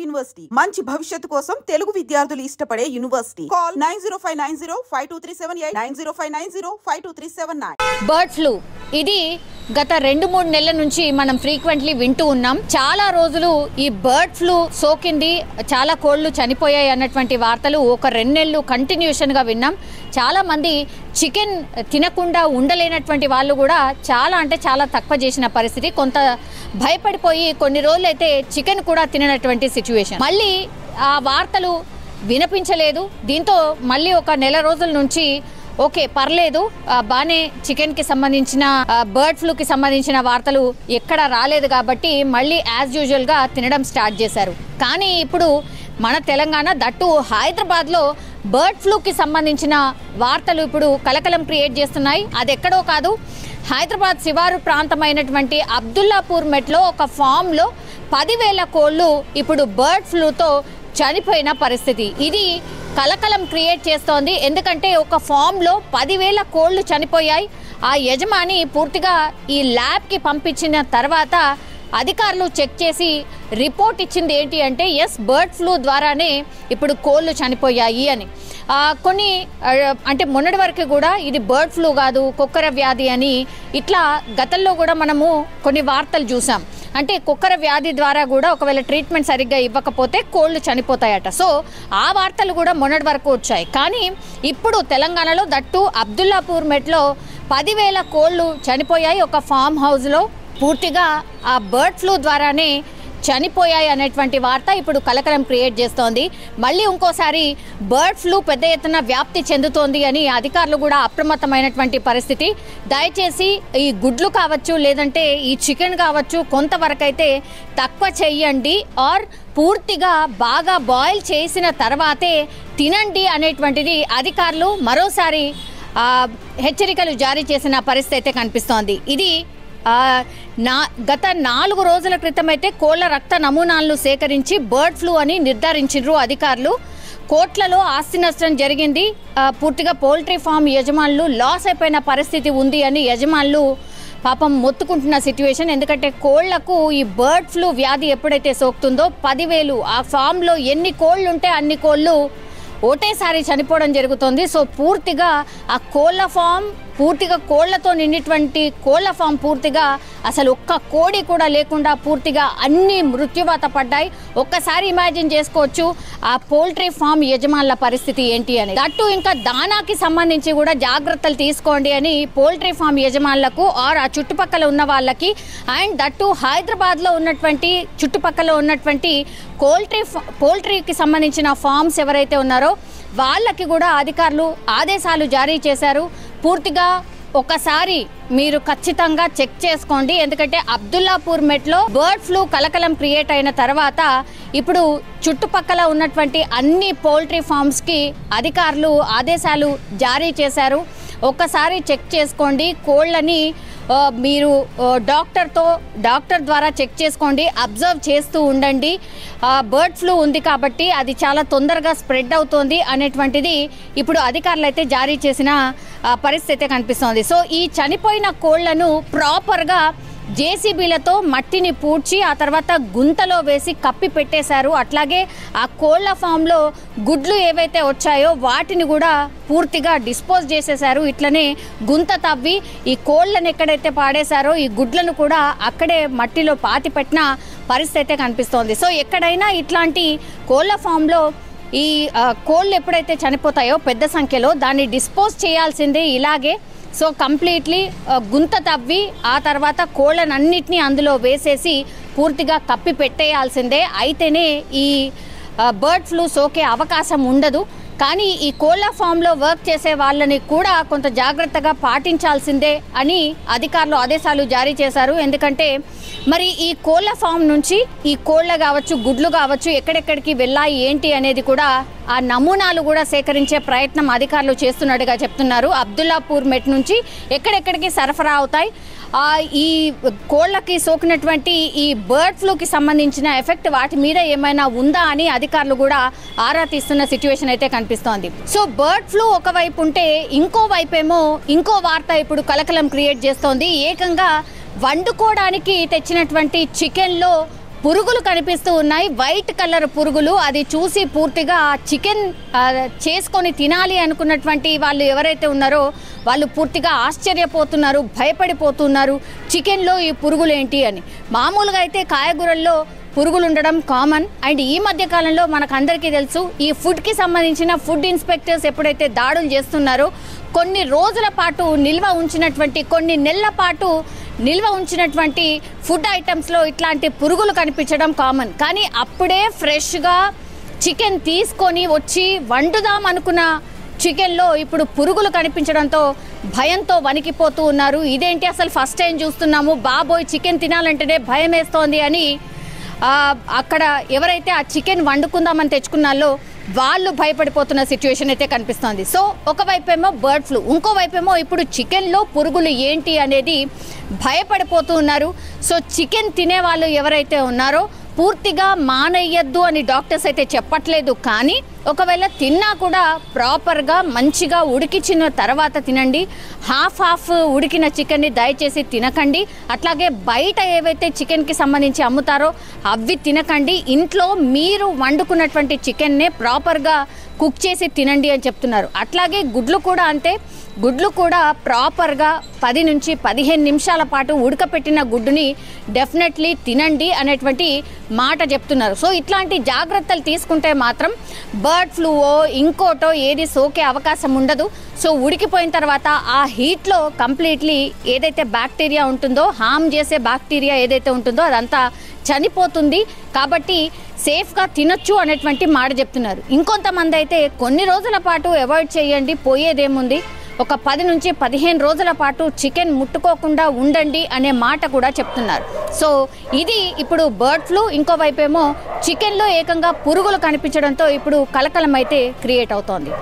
University మంచి భవిష్యత్తు కోసం తెలుగు విద్యార్థులు ఇష్టపడే యూనివర్సిటీ. కాల్ 9059052378 9059052379. బర్డ్ ఫ్లూ ఇది గత 2-3 నెలల నుంచి మనం ఫ్రీక్వెంట్లీ వింటూ ఉన్నాం. చాలా రోజులు ఈ బర్డ్ ఫ్లూ సోకింది, చాలా కోళ్లు చనిపోయాయి అన్నటువంటి వార్తలు ఒక 2 నెలలు కంటిన్యూషన్గా విన్నాం. చాలా మంది చికెన్ తినకుండా ఉండలేనటువంటి వాళ్ళు కూడా చాలా తక్కువ చేసిన పరిస్థితి. కొంత భయపడిపోయి కొన్ని రోజులు అయితే చికెన్ కూడా తిననటువంటి సిచ్యువేషన్. మళ్ళీ ఆ వార్తలు వినిపించలేదు. దీంతో మళ్ళీ ఒక నెల రోజుల నుంచి ఓకే పర్లేదు, బాగానే చికెన్కి సంబంధించిన బర్డ్ ఫ్లూకి సంబంధించిన వార్తలు ఎక్కడ రాలేదు కాబట్టి మళ్ళీ యాజ్ యూజువల్గా తినడం స్టార్ట్ చేశారు. కానీ ఇప్పుడు మన తెలంగాణ దట్టు హైదరాబాద్లో బర్డ్ ఫ్లూకి సంబంధించిన వార్తలు ఇప్పుడు కలకలం క్రియేట్ చేస్తున్నాయి. అది ఎక్కడో కాదు, హైదరాబాద్ శివారు ప్రాంతమైనటువంటి అబ్దుల్లాపూర్ మెట్లో ఒక ఫామ్లో 10,000 కోళ్ళు ఇప్పుడు బర్డ్ ఫ్లూతో చనిపోయిన పరిస్థితి. ఇది కలకలం క్రియేట్ చేస్తోంది. ఎందుకంటే ఒక ఫామ్లో 10,000 కోళ్లు చనిపోయాయి. ఆ యజమాని పూర్తిగా ఈ ల్యాబ్కి పంపించిన తర్వాత అధికారులు చెక్ చేసి రిపోర్ట్ ఇచ్చింది ఏంటి అంటే ఎస్, బర్డ్ ఫ్లూ ద్వారానే ఇప్పుడు కోళ్లు చనిపోయాయి అని. కొన్ని అంటే మొన్నటి వరకు కూడా ఇది బర్డ్ ఫ్లూ కాదు, కుక్కర వ్యాధి అని ఇట్లా గతంలో కూడా మనము కొన్ని వార్తలు చూసాం. అంటే కుక్కర వ్యాధి ద్వారా కూడా ఒకవేళ ట్రీట్మెంట్ సరిగ్గా ఇవ్వకపోతే కోళ్లు చనిపోతాయట. సో ఆ వార్తలు కూడా మొన్నటి వరకు వచ్చాయి. కానీ ఇప్పుడు తెలంగాణలో దట్టు అబ్దుల్లాపూర్ మెట్లో 10,000 కోళ్లు చనిపోయాయి ఒక ఫామ్ హౌస్లో. పూర్తిగా ఆ బర్డ్ ఫ్లూ ద్వారానే చనిపోయాయి అనేటువంటి వార్త ఇప్పుడు కలకలం క్రియేట్ చేస్తోంది. మళ్ళీ ఇంకోసారి బర్డ్ ఫ్లూ పెద్ద ఎత్తున వ్యాప్తి చెందుతోంది అని అధికారులు కూడా అప్రమత్తమైనటువంటి పరిస్థితి. దయచేసి ఈ గుడ్లు కావచ్చు, లేదంటే ఈ చికెన్ కావచ్చు, కొంతవరకు అయితే తక్కువ చెయ్యండి, ఆర్ పూర్తిగా బాగా బాయిల్ చేసిన తర్వాతే తినండి అనేటువంటిది అధికారులు మరోసారి హెచ్చరికలు జారీ చేసిన పరిస్థితి అయితే కనిపిస్తోంది. ఇది గత 4 రోజుల క్రితం అయితే కోళ్ల రక్త నమూనాలను సేకరించి బర్డ్ ఫ్లూ అని నిర్ధారించారు అధికారులు. కోట్లలో ఆస్తి నష్టం జరిగింది. పూర్తిగా పౌల్ట్రీ ఫామ్ యజమానులు లాస్ అయిపోయిన పరిస్థితి ఉంది అని యజమానులు పాపం మొత్తుకుంటున్న సిచ్యువేషన్. ఎందుకంటే కోళ్లకు ఈ బర్డ్ ఫ్లూ వ్యాధి ఎప్పుడైతే సోకుతుందో 10,000 ఆ ఫామ్లో ఎన్ని కోళ్ళు ఉంటే అన్ని కోళ్ళు ఒకటేసారి చనిపోవడం జరుగుతుంది. సో పూర్తిగా ఆ కోళ్ల ఫామ్ పూర్తిగా కోళ్లతో నిండినటువంటి కోళ్ల ఫామ్ పూర్తిగా అసలు ఒక్క కోడి కూడా లేకుండా పూర్తిగా అన్ని మృత్యువాత పడ్డాయి. ఒక్కసారి ఇమాజిన్ చేసుకోవచ్చు ఆ పౌల్ట్రీ ఫామ్ యజమానుల పరిస్థితి ఏంటి అని. దట్టు ఇంకా దానాకి సంబంధించి కూడా జాగ్రత్తలు తీసుకోండి అని పౌల్ట్రీ ఫామ్ యజమానులకు ఆర్ ఆ చుట్టుపక్కల ఉన్న వాళ్ళకి, అండ్ దట్టు హైదరాబాద్లో ఉన్నటువంటి చుట్టుపక్కల ఉన్నటువంటి పౌల్ట్రీకి సంబంధించిన ఫామ్స్ ఎవరైతే ఉన్నారో వాళ్ళకి కూడా అధికారులు ఆదేశాలు జారీ చేశారు. పూర్తిగా ఒకసారి మీరు ఖచ్చితంగా చెక్ చేసుకోండి. ఎందుకంటే అబ్దుల్లాపూర్ మెట్లో బర్డ్ ఫ్లూ కలకలం క్రియేట్ అయిన తర్వాత ఇప్పుడు చుట్టుపక్కల ఉన్నటువంటి అన్ని పౌల్ట్రీ ఫామ్స్కి అధికారులు ఆదేశాలు జారీ చేశారు. ఒక్కసారి చెక్ చేసుకోండి. కోళ్ళని మీరు డాక్టర్ ద్వారా చెక్ చేసుకోండి, అబ్జర్వ్ చేస్తూ ఉండండి. బర్డ్ ఫ్లూ ఉంది కాబట్టి అది చాలా తొందరగా స్ప్రెడ్ అవుతోంది అనేటువంటిది ఇప్పుడు అధికారులు అయితే జారీ చేసిన పరిస్థితి కనిపిస్తోంది. సో ఈ చనిపోయిన కోళ్లను ప్రాపర్గా జేసీబీలతో మట్టిని పూడ్చి ఆ తర్వాత గుంతలో వేసి కప్పి పెట్టేశారు. అట్లాగే ఆ కోళ్ల ఫామ్లో గుడ్లు ఏవైతే వచ్చాయో వాటిని కూడా పూర్తిగా డిస్పోజ్ చేసేశారు. ఇట్లనే గుంత తవ్వి ఈ కోళ్లను ఎక్కడైతే పాడేశారో ఈ గుడ్లను కూడా అక్కడే మట్టిలో పాతి పెట్టిన పరిస్థితి అయితే కనిపిస్తోంది. సో ఎక్కడైనా ఇట్లాంటి కోళ్ల ఫామ్లో ఈ కోళ్ళు ఎప్పుడైతే చనిపోతాయో పెద్ద సంఖ్యలో దాన్ని డిస్పోజ్ చేయాల్సిందే ఇలాగే. సో కంప్లీట్లీ గుంత తవ్వి ఆ తర్వాత కోళ్ళనన్నిటినీ అందులో వేసేసి పూర్తిగా కప్పి పెట్టేయాల్సిందే. అయితేనే ఈ బర్డ్ ఫ్లూ సోకే అవకాశం ఉండదు. కానీ ఈ కోళ్ల ఫామ్లో వర్క్ చేసే వాళ్ళని కూడా కొంత జాగ్రత్తగా పాటించాల్సిందే అని అధికారులు ఆదేశాలు జారీ చేశారు. ఎందుకంటే మరి ఈ కోళ్ల ఫామ్ నుంచి ఈ కోళ్ళ కావచ్చు, గుడ్లు కావచ్చు ఎక్కడెక్కడికి వెళ్ళాయి ఏంటి అనేది కూడా ఆ నమూనాలు కూడా సేకరించే ప్రయత్నం అధికారులు చేస్తున్నట్టుగా చెప్తున్నారు. అబ్దుల్లాపూర్ మెట్ నుంచి ఎక్కడెక్కడికి సరఫరా అవుతాయి, ఈ కోళ్ళకి సోకినటువంటి ఈ బర్డ్ ఫ్లూకి సంబంధించిన ఎఫెక్ట్ వాటి మీద ఏమైనా ఉందా అని అధికారులు కూడా ఆరా తీస్తున్న సిచ్యువేషన్ అయితే కనిపిస్తోంది. సో బర్డ్ ఫ్లూ ఒకవైపు ఉంటే ఇంకో వైపేమో ఇంకో వార్త ఇప్పుడు కలకలం క్రియేట్ చేస్తోంది. ఏకంగా వండుకోవడానికి తెచ్చినటువంటి చికెన్లో పురుగులు కనిపిస్తూ ఉన్నాయి, వైట్ కలర్ పురుగులు. అది చూసి పూర్తిగా చికెన్ చేసుకొని తినాలి అనుకున్నటువంటి వాళ్ళు ఎవరైతే ఉన్నారో వాళ్ళు పూర్తిగా ఆశ్చర్యపోతున్నారు, భయపడిపోతున్నారు. చికెన్లో ఈ పురుగులు ఏంటి అని. మామూలుగా అయితే కాయగూరల్లో పురుగులు ఉండడం కామన్. అండ్ ఈ మధ్య కాలంలో మనకు అందరికీ తెలుసు, ఈ ఫుడ్కి సంబంధించిన ఫుడ్ ఇన్స్పెక్టర్స్ ఎప్పుడైతే దాడులు చేస్తున్నారో కొన్ని రోజుల పాటు నిల్వ ఉంచినటువంటి, కొన్ని నెలల పాటు నిల్వ ఉంచినటువంటి ఫుడ్ ఐటమ్స్లో ఇట్లాంటి పురుగులు కనిపించడం కామన్. కానీ అప్పుడే ఫ్రెష్గా చికెన్ తీసుకొని వచ్చి వండుదాం అనుకున్న చికెన్లో ఇప్పుడు పురుగులు కనిపించడంతో భయంతో వణికిపోతూ ఉన్నారు. ఇదేంటి అసలు ఫస్ట్ టైం చూస్తున్నాము, బాబోయ్ చికెన్ తినాలంటేనే భయం వేస్తోంది అని అక్కడ ఎవరైతే ఆ చికెన్ వండుకుందామని తెచ్చుకున్నారో వాళ్ళు భయపడిపోతున్న సిచ్యువేషన్ అయితే కనిపిస్తోంది. సో ఒకవైపేమో బర్డ్ ఫ్లూ, ఇంకోవైపేమో ఇప్పుడు చికెన్లో పురుగులు ఏంటి అనేది భయపడిపోతూ ఉన్నారు. సో చికెన్ తినే వాళ్ళు ఎవరైతే ఉన్నారో పూర్తిగా మానేయద్దు అని డాక్టర్స్ అయితే చెప్పట్లేదు. కానీ ఒకవేళ తిన్నా కూడా ప్రాపర్గా మంచిగా ఉడికించిన తర్వాత తినండి. హాఫ్ ఉడికిన చికెన్ని దయచేసి తినకండి. అట్లాగే బయట ఏవైతే చికెన్కి సంబంధించి అమ్ముతారో అవి తినకండి. ఇంట్లో మీరు వండుకున్నటువంటి చికెన్నే ప్రాపర్గా కుక్ చేసి తినండి అని చెప్తున్నారు. అట్లాగే గుడ్లు కూడా అంతే. గుడ్లు కూడా ప్రాపర్గా 10 నుంచి 15 నిమిషాల పాటు ఉడకపెట్టిన గుడ్డుని డెఫినెట్లీ తినండి అనేటువంటి మాట చెప్తున్నారు. సో ఇట్లాంటి జాగ్రత్తలు తీసుకుంటే మాత్రం బర్డ్ ఫ్లూవో ఇంకోటో ఏది సోకే అవకాశం ఉండదు. సో ఉడికిపోయిన తర్వాత ఆ హీట్లో కంప్లీట్లీ ఏదైతే బ్యాక్టీరియా ఉంటుందో, హామ్ చేసే బ్యాక్టీరియా ఏదైతే ఉంటుందో అదంతా చనిపోతుంది. కాబట్టి సేఫ్గా తినొచ్చు అనేటువంటి మాట చెప్తున్నారు. ఇంకొంతమంది అయితే కొన్ని రోజుల పాటు అవాయిడ్ చేయండి, పోయేదేముంది, ఒక 10 నుంచి 15 రోజుల పాటు చికెన్ ముట్టుకోకుండా ఉండండి అనే మాట కూడా చెప్తున్నారు. సో ఇది ఇప్పుడు బర్డ్ ఫ్లూ. ఇంకోవైపేమో చికెన్లో ఏకంగా పురుగులు కనిపించడంతో ఇప్పుడు కలకలం అయితే క్రియేట్ అవుతోంది.